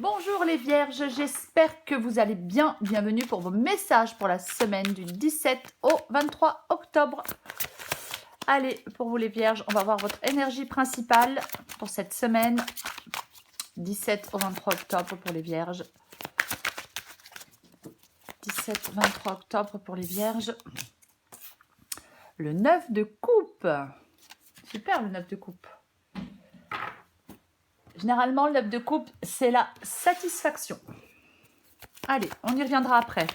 Bonjour les vierges, j'espère que vous allez bien. Bienvenue pour vos messages pour la semaine du 17 au 23 octobre. Allez, pour vous les vierges, on va voir votre énergie principale pour cette semaine. 17 au 23 octobre pour les vierges. 17-23 octobre pour les vierges. Le 9 de coupe. Super le 9 de coupe. Généralement, le 9 de coupe, c'est la satisfaction. Allez, on y reviendra après.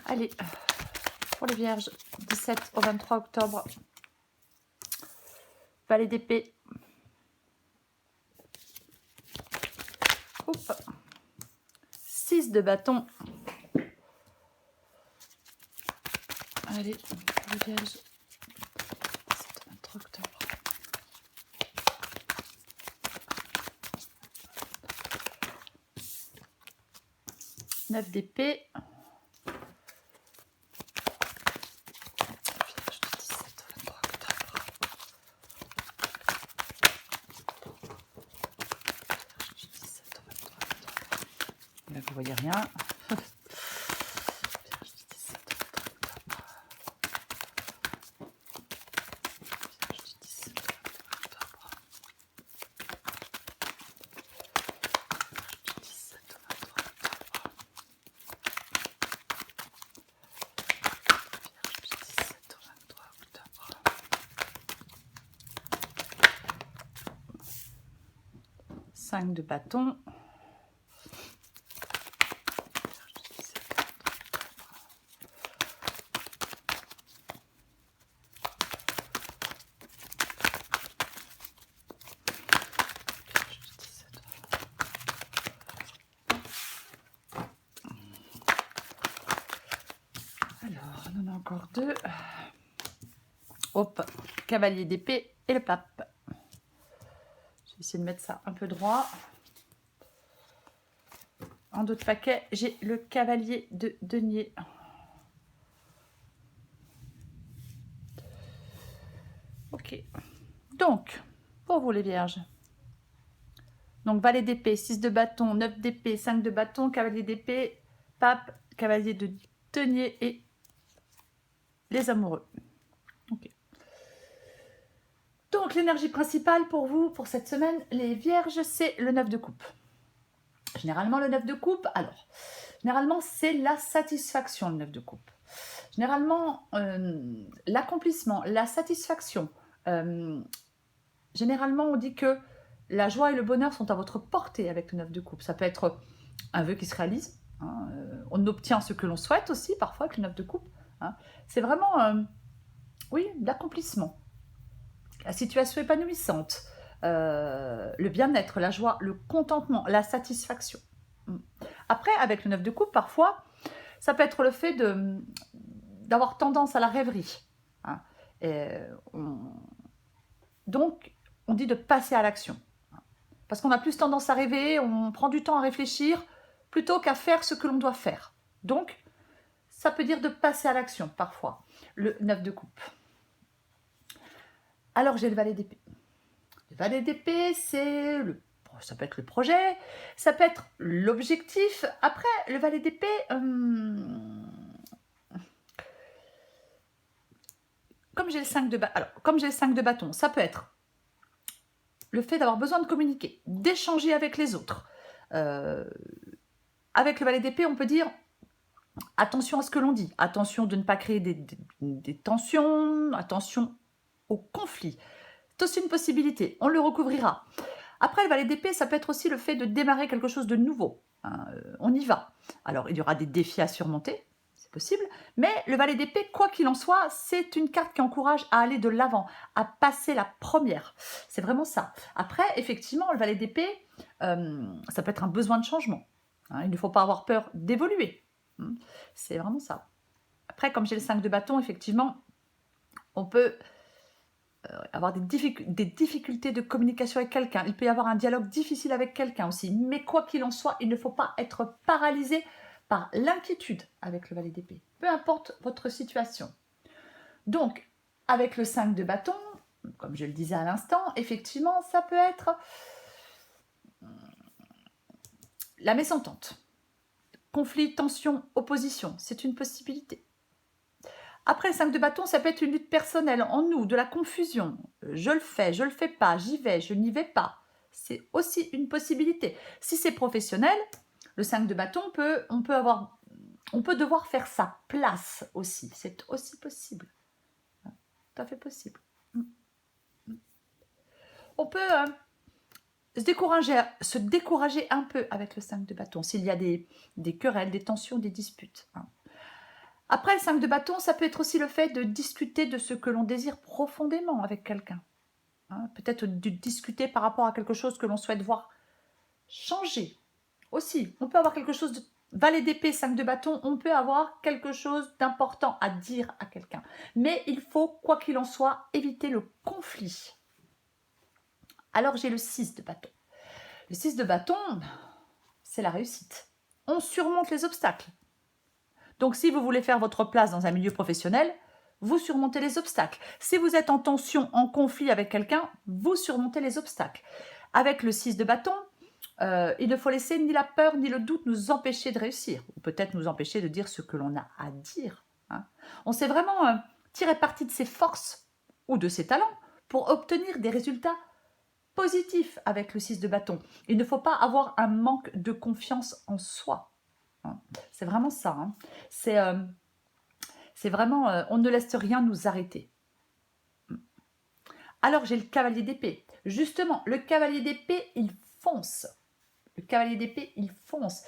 Allez, pour les vierges, 17 au 23 octobre. Valet d'épée. Coupe. 6 de bâton. Allez, pour les vierges, 17 au 23 octobre. Neuf d'épée. Là, vous voyez rien. Cinq de bâton. Alors, on en a encore deux. Hop, cavalier d'épée et le pape. Je vais essayer de mettre ça un peu droit. En dos de paquet, j'ai le cavalier de denier. Ok. Donc, pour vous les vierges. Donc, valet d'épée, 6 de bâton, 9 d'épée, 5 de bâton, cavalier d'épée, pape, cavalier de denier et les amoureux. Ok. Donc, l'énergie principale pour vous, pour cette semaine, les vierges, c'est le 9 de coupe. Généralement, le 9 de coupe, alors, généralement, c'est la satisfaction, le 9 de coupe. Généralement, l'accomplissement, la satisfaction. Généralement, on dit que la joie et le bonheur sont à votre portée avec le 9 de coupe. Ça peut être un vœu qui se réalise. Hein, on obtient ce que l'on souhaite aussi, parfois, avec le 9 de coupe. Hein. C'est vraiment, oui, l'accomplissement. La situation épanouissante. Le bien-être, la joie, le contentement, la satisfaction. Après, avec le 9 de coupe, parfois, ça peut être le fait d'avoir tendance à la rêverie. Hein. Donc, on dit de passer à l'action. Parce qu'on a plus tendance à rêver, on prend du temps à réfléchir, plutôt qu'à faire ce que l'on doit faire. Donc, ça peut dire de passer à l'action, parfois, le 9 de coupe. Alors, j'ai le valet d'épée. Le valet d'épée, ça peut être le projet, ça peut être l'objectif. Après, le valet d'épée, comme j'ai le 5 de bâton, ça peut être le fait d'avoir besoin de communiquer, d'échanger avec les autres. Avec le valet d'épée, on peut dire attention à ce que l'on dit, attention de ne pas créer des tensions, attention au conflit. C'est aussi une possibilité, on le recouvrira. Après, le valet d'épée, ça peut être aussi le fait de démarrer quelque chose de nouveau. Hein, on y va. Alors, il y aura des défis à surmonter, c'est possible, mais le valet d'épée, quoi qu'il en soit, c'est une carte qui encourage à aller de l'avant, à passer la première. C'est vraiment ça. Après, effectivement, le valet d'épée, ça peut être un besoin de changement. Hein, il ne faut pas avoir peur d'évoluer. C'est vraiment ça. Après, comme j'ai le 5 de bâton, effectivement, on peut avoir des difficultés de communication avec quelqu'un. Il peut y avoir un dialogue difficile avec quelqu'un aussi. Mais quoi qu'il en soit, il ne faut pas être paralysé par l'inquiétude avec le valet d'épée. Peu importe votre situation. Donc, avec le 5 de bâton, comme je le disais à l'instant, effectivement, ça peut être La mésentente. Conflit, tension, opposition, c'est une possibilité. Après, le 5 de bâton, ça peut être une lutte personnelle en nous, de la confusion. Je le fais pas, j'y vais, je n'y vais pas. C'est aussi une possibilité. Si c'est professionnel, le 5 de bâton, on peut devoir faire sa place aussi. C'est aussi possible. Tout à fait possible. On peut se décourager un peu avec le 5 de bâton s'il y a des querelles, des tensions, des disputes. Après, le 5 de bâton, ça peut être aussi le fait de discuter de ce que l'on désire profondément avec quelqu'un. Peut-être de discuter par rapport à quelque chose que l'on souhaite voir changer. Aussi, on peut avoir quelque chose de valet d'épée, 5 de bâton, on peut avoir quelque chose d'important à dire à quelqu'un. Mais il faut, quoi qu'il en soit, éviter le conflit. Alors j'ai le 6 de bâton. Le 6 de bâton, c'est la réussite. On surmonte les obstacles. Donc si vous voulez faire votre place dans un milieu professionnel, vous surmontez les obstacles. Si vous êtes en tension, en conflit avec quelqu'un, vous surmontez les obstacles. Avec le 6 de bâton, il ne faut laisser ni la peur ni le doute nous empêcher de réussir, ou peut-être nous empêcher de dire ce que l'on a à dire. On sait vraiment tirer parti de ses forces ou de ses talents pour obtenir des résultats positifs avec le 6 de bâton. Il ne faut pas avoir un manque de confiance en soi. C'est vraiment ça. C'est vraiment, on ne laisse rien nous arrêter. Alors j'ai le cavalier d'épée. Justement, le cavalier d'épée, il fonce. Le cavalier d'épée, il fonce.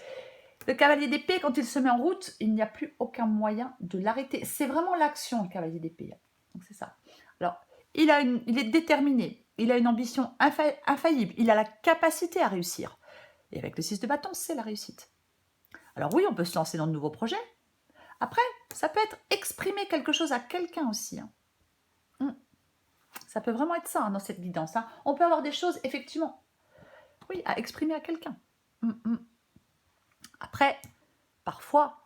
Le cavalier d'épée, quand il se met en route, il n'y a plus aucun moyen de l'arrêter. C'est vraiment l'action, le cavalier d'épée. Donc c'est ça. Alors, il est déterminé. Il a une ambition infaillible. Il a la capacité à réussir. Et avec le 6 de bâton, c'est la réussite. Alors oui, on peut se lancer dans de nouveaux projets. Après, ça peut être exprimer quelque chose à quelqu'un aussi. Ça peut vraiment être ça dans cette guidance. On peut avoir des choses, effectivement, oui, à exprimer à quelqu'un. Après, parfois,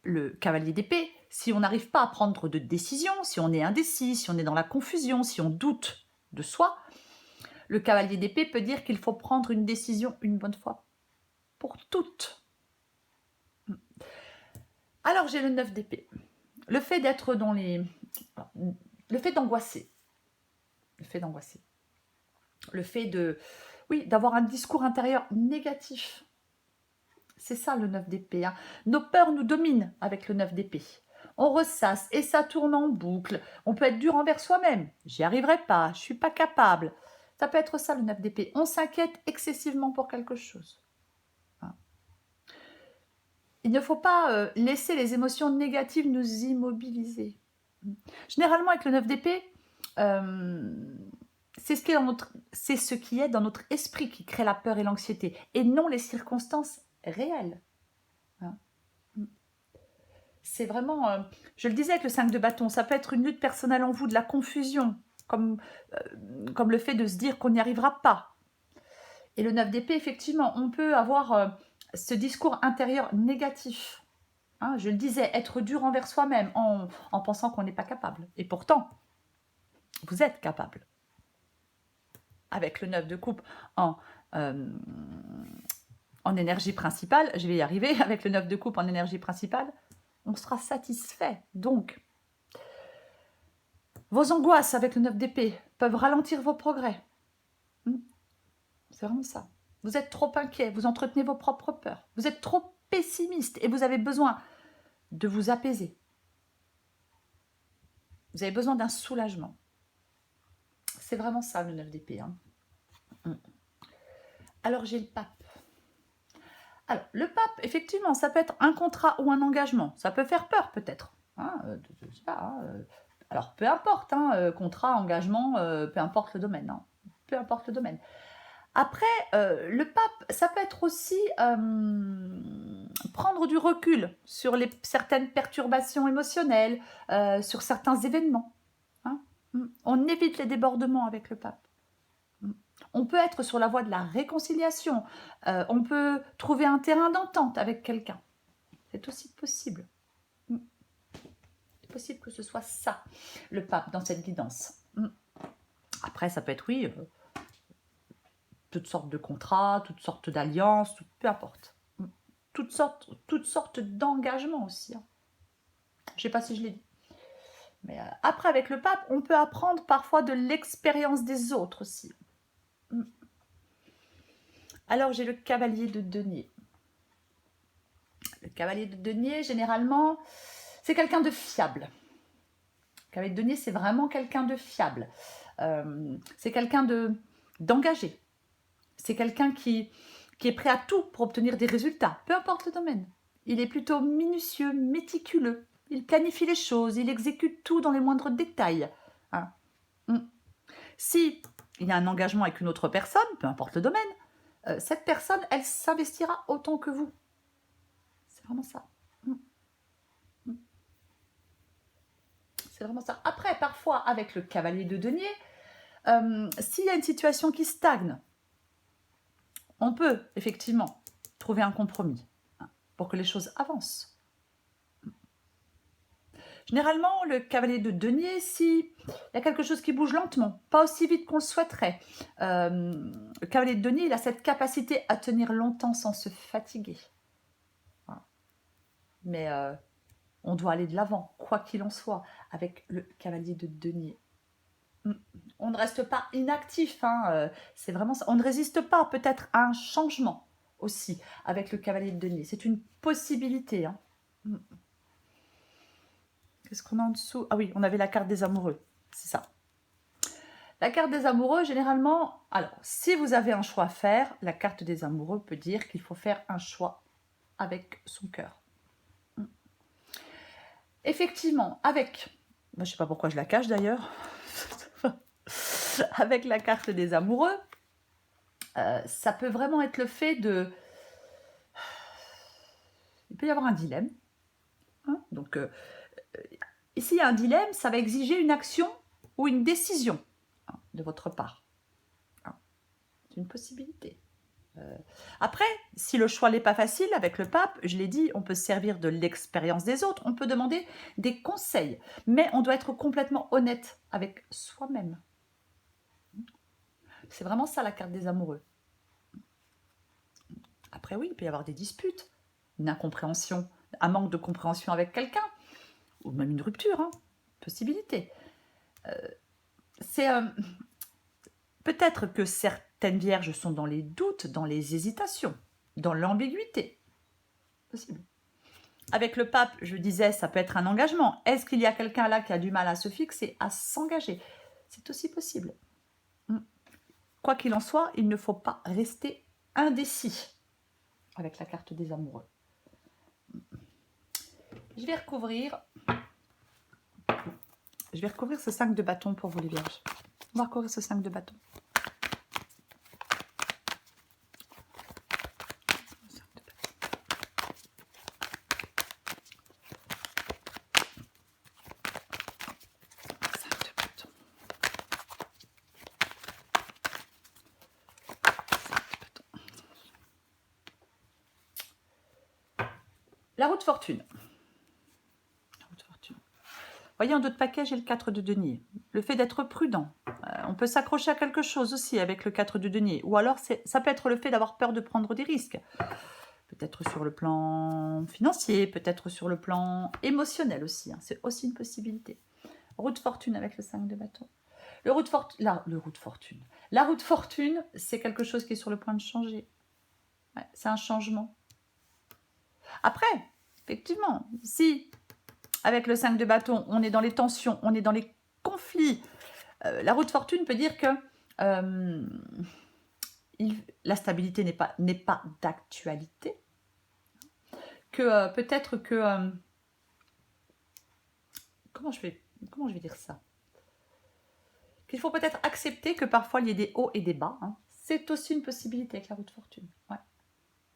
le cavalier d'épée, si on n'arrive pas à prendre de décision, si on est indécis, si on est dans la confusion, si on doute de soi, le cavalier d'épée peut dire qu'il faut prendre une décision une bonne fois pour toutes. Alors j'ai le 9 d'épée. Le fait d'être dans les... Le fait d'angoisser. Le fait d'angoisser. Le fait de... Oui, d'avoir un discours intérieur négatif. C'est ça le 9 d'épée. Nos peurs nous dominent avec le 9 d'épée. On ressasse et ça tourne en boucle. On peut être dur envers soi-même. J'y arriverai pas, je suis pas capable. Ça peut être ça le 9 d'épée. On s'inquiète excessivement pour quelque chose. Il ne faut pas laisser les émotions négatives nous immobiliser. Généralement, avec le 9 d'épée, c'est ce qui est dans notre esprit qui crée la peur et l'anxiété, et non les circonstances réelles. C'est vraiment, je le disais avec le 5 de bâton, ça peut être une lutte personnelle en vous, de la confusion, comme le fait de se dire qu'on n'y arrivera pas. Et le 9 d'épée, effectivement, on peut avoir ce discours intérieur négatif. Je le disais, être dur envers soi-même en pensant qu'on n'est pas capable. Et pourtant, vous êtes capable. Avec le 9 de coupe en énergie principale, je vais y arriver, avec le 9 de coupe en énergie principale, on sera satisfait. Donc, vos angoisses avec le 9 d'épée peuvent ralentir vos progrès. C'est vraiment ça. Vous êtes trop inquiet, vous entretenez vos propres peurs. Vous êtes trop pessimiste et vous avez besoin de vous apaiser. Vous avez besoin d'un soulagement. C'est vraiment ça le 9 d'épée. Alors j'ai le pape. Alors le pape, effectivement, ça peut être un contrat ou un engagement. Ça peut faire peur peut-être. Je sais pas, alors peu importe, contrat, engagement, peu importe le domaine. Peu importe le domaine. Après, le pape, ça peut être aussi prendre du recul sur certaines perturbations émotionnelles, sur certains événements. On évite les débordements avec le pape. On peut être sur la voie de la réconciliation. On peut trouver un terrain d'entente avec quelqu'un. C'est aussi possible. C'est possible que ce soit ça, le pape, dans cette guidance. Après, ça peut être, oui... toutes sortes de contrats, toutes sortes d'alliances, peu importe. Toutes sortes d'engagements aussi. Hein. Je ne sais pas si je l'ai dit. Mais après, avec le pape, on peut apprendre parfois de l'expérience des autres aussi. Alors, j'ai le cavalier de denier. Le cavalier de denier, généralement, c'est quelqu'un de fiable. Le cavalier de denier, c'est vraiment quelqu'un de fiable. C'est quelqu'un d'engagé. C'est quelqu'un qui est prêt à tout pour obtenir des résultats, peu importe le domaine. Il est plutôt minutieux, méticuleux. Il planifie les choses, il exécute tout dans les moindres détails. Hein. Si il y a un engagement avec une autre personne, peu importe le domaine, cette personne, elle s'investira autant que vous. C'est vraiment ça. C'est vraiment ça. Après, parfois, avec le cavalier de denier, s'il y a une situation qui stagne, on peut effectivement trouver un compromis pour que les choses avancent. Généralement, le cavalier de denier, s'il y a quelque chose qui bouge lentement, pas aussi vite qu'on le souhaiterait, le cavalier de denier, il a cette capacité à tenir longtemps sans se fatiguer. Voilà. Mais on doit aller de l'avant, quoi qu'il en soit, avec le cavalier de denier. On ne reste pas inactif, hein, c'est vraiment ça. On ne résiste pas peut-être à un changement aussi avec le cavalier de denier. C'est une possibilité. Hein. Qu'est-ce qu'on a en dessous? Ah oui, on avait la carte des amoureux, c'est ça. La carte des amoureux, généralement, alors, si vous avez un choix à faire, la carte des amoureux peut dire qu'il faut faire un choix avec son cœur. Effectivement, avec, je ne sais pas pourquoi je la cache d'ailleurs, avec la carte des amoureux, ça peut vraiment être le fait de... Il peut y avoir un dilemme. Hein, donc, ici, il y a un dilemme, ça va exiger une action ou une décision de votre part. C'est une possibilité. Après, si le choix n'est pas facile avec le pape, je l'ai dit, on peut se servir de l'expérience des autres, on peut demander des conseils, mais on doit être complètement honnête avec soi-même. C'est vraiment ça la carte des amoureux. Après oui, il peut y avoir des disputes, une incompréhension, un manque de compréhension avec quelqu'un, ou même une rupture, hein, possibilité. C'est peut-être que certaines vierges sont dans les doutes, dans les hésitations, dans l'ambiguïté. Possible. Avec le pape, je disais, ça peut être un engagement. Est-ce qu'il y a quelqu'un là qui a du mal à se fixer, à s'engager? C'est aussi possible. Quoi qu'il en soit, il ne faut pas rester indécis avec la carte des amoureux. Je vais recouvrir ce 5 de bâton pour vous les vierges. On va recouvrir ce 5 de bâton. La roue de fortune. Voyez, en dos de paquet, j'ai le 4 de denier. Le fait d'être prudent. On peut s'accrocher à quelque chose aussi avec le 4 de denier. Ou alors, ça peut être le fait d'avoir peur de prendre des risques. Peut-être sur le plan financier, peut-être sur le plan émotionnel aussi. Hein. C'est aussi une possibilité. Roue de fortune avec le 5 de bâton. La roue de fortune, c'est quelque chose qui est sur le point de changer. Ouais, c'est un changement. Après, effectivement, si avec le 5 de bâton, on est dans les tensions, on est dans les conflits, la roue de fortune peut dire que la stabilité n'est pas d'actualité, que peut-être que... comment je vais dire ça? Qu'il faut peut-être accepter que parfois il y ait des hauts et des bas. Hein. C'est aussi une possibilité avec la roue de fortune. Ouais.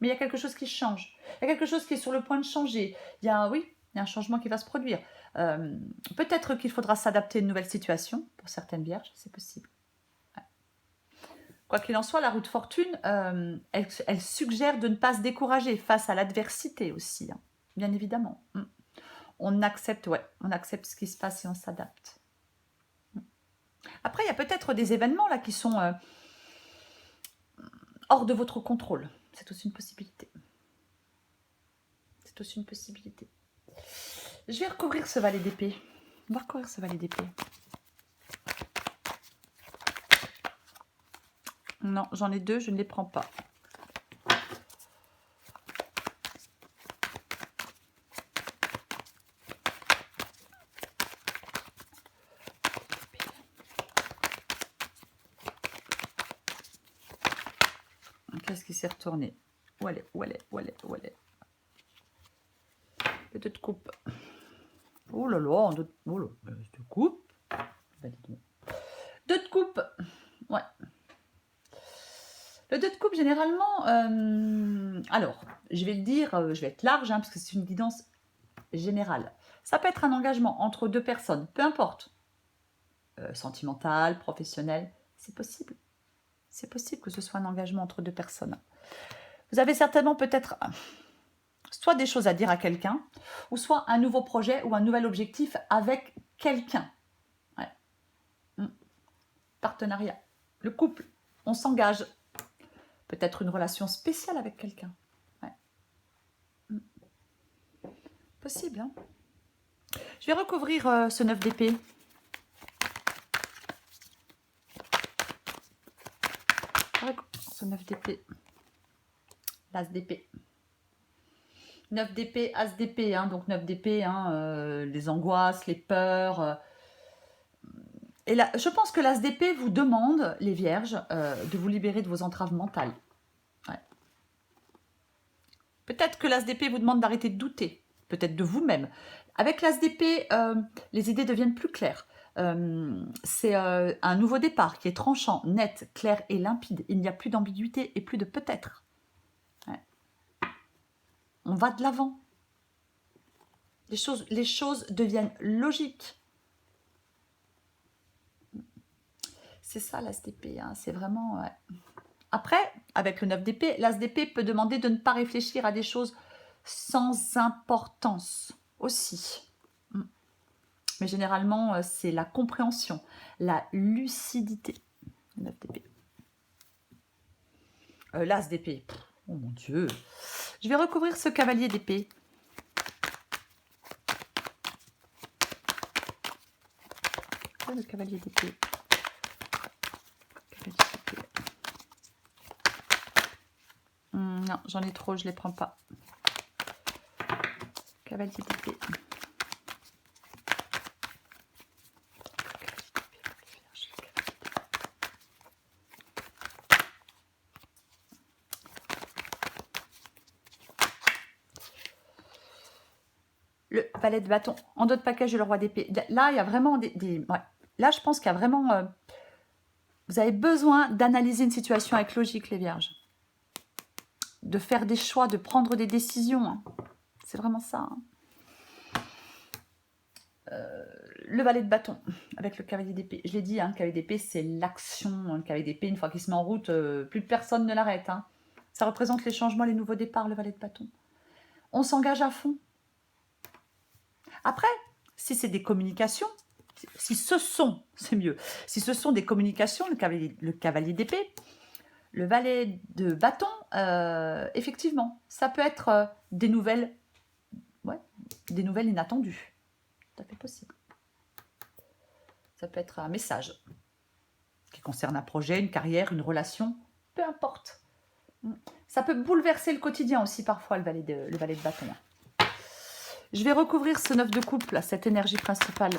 Mais il y a quelque chose qui change. Il y a quelque chose qui est sur le point de changer. Il y a un changement qui va se produire. Peut-être qu'il faudra s'adapter à une nouvelle situation pour certaines vierges, c'est possible. Ouais. Quoi qu'il en soit, la roue de fortune, elle suggère de ne pas se décourager face à l'adversité aussi, hein, bien évidemment. On accepte ce qui se passe et on s'adapte. Après, il y a peut-être des événements là qui sont hors de votre contrôle. C'est aussi une possibilité. C'est aussi une possibilité. Je vais recouvrir ce valet d'épée. On va recouvrir ce valet d'épée. Non, j'en ai deux, je ne les prends pas. Qu'est-ce qui s'est retourné? Où elle est? Où elle est? Où elle est? Où elle est? Le 2 de coupe. Oh là là, oh là, 2 de coupe. 2 de coupe. Ouais. Le 2 de coupe, généralement, alors, je vais le dire, je vais être large, hein, parce que c'est une guidance générale. Ça peut être un engagement entre deux personnes, peu importe. Sentimental, professionnel, c'est possible. C'est possible que ce soit un engagement entre deux personnes. Vous avez certainement peut-être soit des choses à dire à quelqu'un, ou soit un nouveau projet ou un nouvel objectif avec quelqu'un. Ouais. Partenariat. Le couple, on s'engage. Peut-être une relation spéciale avec quelqu'un. Ouais. Possible, hein. Je vais recouvrir ce 9 d'épée. Ce 9 d'épée. L'as d'épée. 9 d'épée, as d'épée. Hein, donc 9 d'épée, hein, les angoisses, les peurs. Et là, je pense que l'as d'épée vous demande, les vierges, de vous libérer de vos entraves mentales. Ouais. Peut-être que l'as d'épée vous demande d'arrêter de douter. Peut-être de vous-même. Avec l'as d'épée, les idées deviennent plus claires. C'est un nouveau départ qui est tranchant, net, clair et limpide. Il n'y a plus d'ambiguïté et plus de peut-être. Ouais. On va de l'avant. Les choses deviennent logiques. C'est ça l'as d'épée, hein. C'est vraiment... Ouais. Après, avec le 9 d'épée, l'as d'épée peut demander de ne pas réfléchir à des choses sans importance aussi. Mais généralement, c'est la compréhension, la lucidité. 9 d'épée. L'as d'épée. Oh mon Dieu. Je vais recouvrir ce cavalier d'épée. Le cavalier d'épée. Non, j'en ai trop, je ne les prends pas. Cavalier d'épée. Le valet de bâton. En dos de package, le roi d'épée. Là, il y a vraiment des... Ouais. Là, je pense qu'il y a vraiment... vous avez besoin d'analyser une situation avec logique, les vierges. De faire des choix, de prendre des décisions. Hein. C'est vraiment ça. Hein. Le valet de bâton avec le cavalier d'épée. Je l'ai dit, hein, le cavalier d'épée, c'est l'action. Le cavalier d'épée, une fois qu'il se met en route, plus personne ne l'arrête. Hein. Ça représente les changements, les nouveaux départs, le valet de bâton. On s'engage à fond. Après, si c'est des communications, si ce sont, c'est mieux, si ce sont des communications, le cavalier d'épée, le valet de bâton, effectivement, ça peut être des nouvelles inattendues. Tout à fait possible. Ça peut être un message qui concerne un projet, une carrière, une relation, peu importe. Ça peut bouleverser le quotidien aussi parfois, le valet de bâton. Je vais recouvrir ce 9 de coupe, là, cette énergie principale.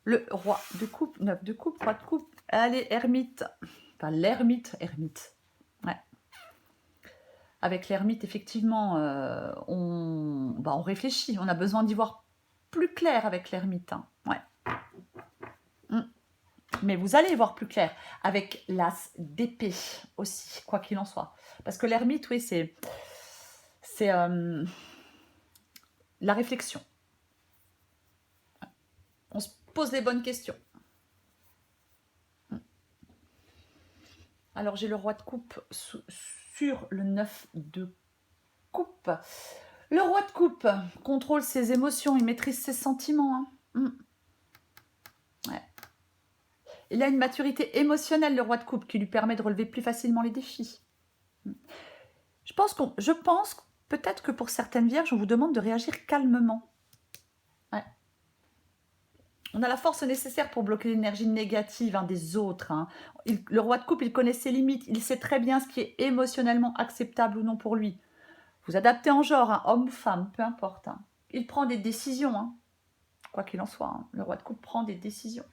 Le roi de coupe, 9 de coupe, roi de coupe. Allez, ermite. Enfin, l'ermite. Ouais. Avec l'ermite, effectivement, on réfléchit. On a besoin d'y voir plus clair avec l'ermite. Hein. Ouais. Mais vous allez voir plus clair avec l'as d'épée aussi, quoi qu'il en soit. Parce que l'ermite, oui, c'est la réflexion. On se pose les bonnes questions. Alors, j'ai le roi de coupe sur le 9 de coupe. Le roi de coupe contrôle ses émotions, il maîtrise ses sentiments. Hein. Ouais. Il a une maturité émotionnelle, le roi de coupe, qui lui permet de relever plus facilement les défis. Je pense peut-être que pour certaines vierges, on vous demande de réagir calmement. Ouais. On a la force nécessaire pour bloquer l'énergie négative des autres. Le roi de coupe, il connaît ses limites. Il sait très bien ce qui est émotionnellement acceptable ou non pour lui. Vous adaptez en genre, homme ou femme, peu importe. Il prend des décisions. Quoi qu'il en soit, le roi de coupe prend des décisions.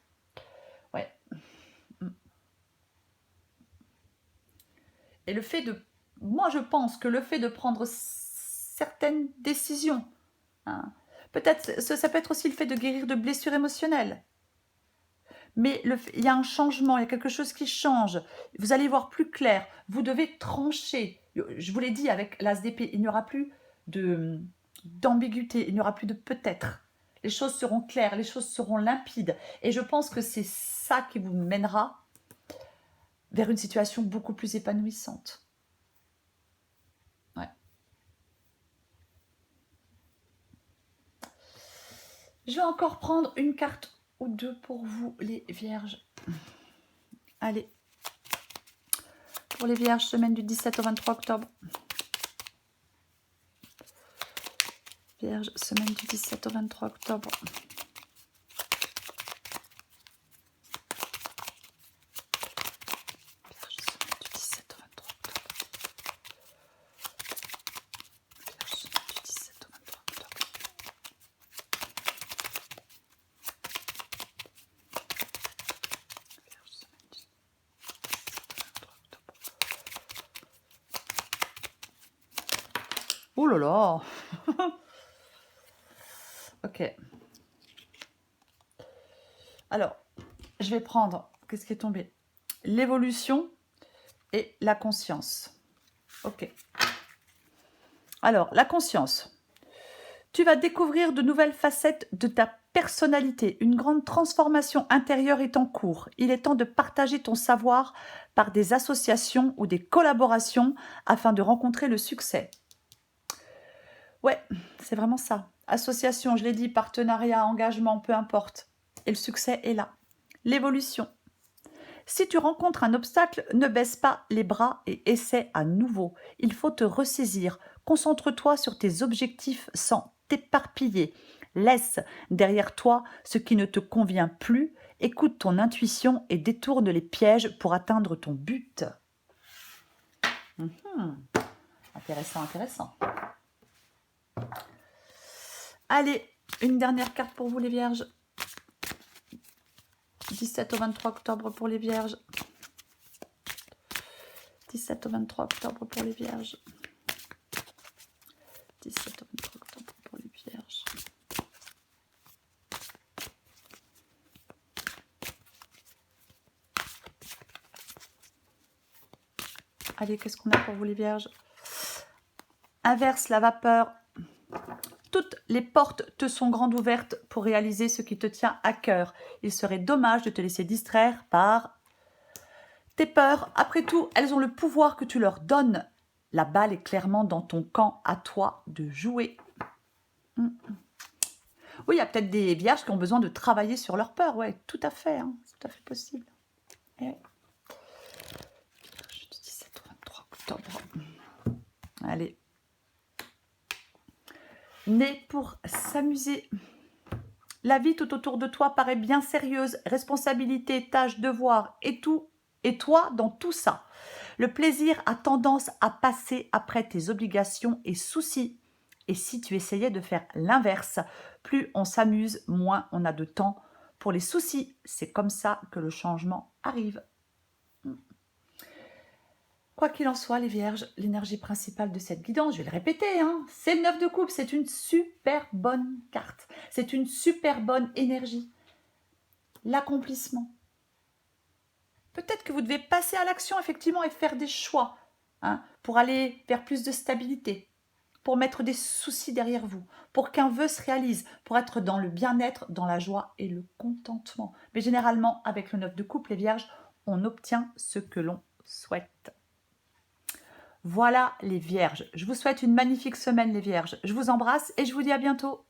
Ouais. Et le fait de... Moi, je pense que le fait de prendre certaines décisions, peut-être, ça peut être aussi le fait de guérir de blessures émotionnelles. Mais il y a un changement, il y a quelque chose qui change. Vous allez voir plus clair. Vous devez trancher. Je vous l'ai dit avec l'as d'épée, il n'y aura plus d'ambiguïté, il n'y aura plus de peut-être. Les choses seront claires, les choses seront limpides. Et je pense que c'est ça qui vous mènera vers une situation beaucoup plus épanouissante. Ouais. Je vais encore prendre une carte ou deux pour vous, les vierges. Allez. Pour les vierges, semaine du 17 au 23 octobre. Vierge, semaine du 17 au 23 octobre. Vierge, semaine du 17 au 23 octobre. Vierge, semaine du 17 au 23 octobre. Vierge, semaine du 17 au 23 octobre. Oh là là. Ok. Alors, je vais prendre, qu'est-ce qui est tombé? L'évolution et la conscience. Ok. Alors, la conscience. Tu vas découvrir de nouvelles facettes de ta personnalité. Une grande transformation intérieure est en cours. Il est temps de partager ton savoir par des associations ou des collaborations afin de rencontrer le succès. Ouais, c'est vraiment ça. Association, je l'ai dit, partenariat, engagement, peu importe. Et le succès est là. L'évolution. Si tu rencontres un obstacle, ne baisse pas les bras et essaie à nouveau. Il faut te ressaisir. Concentre-toi sur tes objectifs sans t'éparpiller. Laisse derrière toi ce qui ne te convient plus. Écoute ton intuition et détourne les pièges pour atteindre ton but. Intéressant, intéressant. Allez, une dernière carte pour vous les vierges. 17 au 23 octobre pour les vierges. 17 au 23 octobre pour les vierges. 17 au 23 octobre pour les vierges. Allez, qu'est-ce qu'on a pour vous les vierges? Inverse la vapeur. Toutes les portes te sont grandes ouvertes pour réaliser ce qui te tient à cœur. Il serait dommage de te laisser distraire par tes peurs. Après tout, elles ont le pouvoir que tu leur donnes. La balle est clairement dans ton camp, à toi de jouer. Oui, il y a peut-être des vierges qui ont besoin de travailler sur leur peur. Oui, tout à fait, c'est tout à fait possible. Vierge du 17 au 23 octobre. Allez. Né pour s'amuser. La vie tout autour de toi paraît bien sérieuse. Responsabilité, tâches, devoirs et tout. Et toi, dans tout ça, le plaisir a tendance à passer après tes obligations et soucis. Et si tu essayais de faire l'inverse, plus on s'amuse, moins on a de temps pour les soucis. C'est comme ça que le changement arrive. Quoi qu'il en soit, les vierges, l'énergie principale de cette guidance, je vais le répéter, c'est le 9 de coupe, c'est une super bonne carte. C'est une super bonne énergie. L'accomplissement. Peut-être que vous devez passer à l'action, effectivement, et faire des choix pour aller vers plus de stabilité, pour mettre des soucis derrière vous, pour qu'un vœu se réalise, pour être dans le bien-être, dans la joie et le contentement. Mais généralement, avec le 9 de coupe, les vierges, on obtient ce que l'on souhaite. Voilà les vierges. Je vous souhaite une magnifique semaine les vierges. Je vous embrasse et je vous dis à bientôt.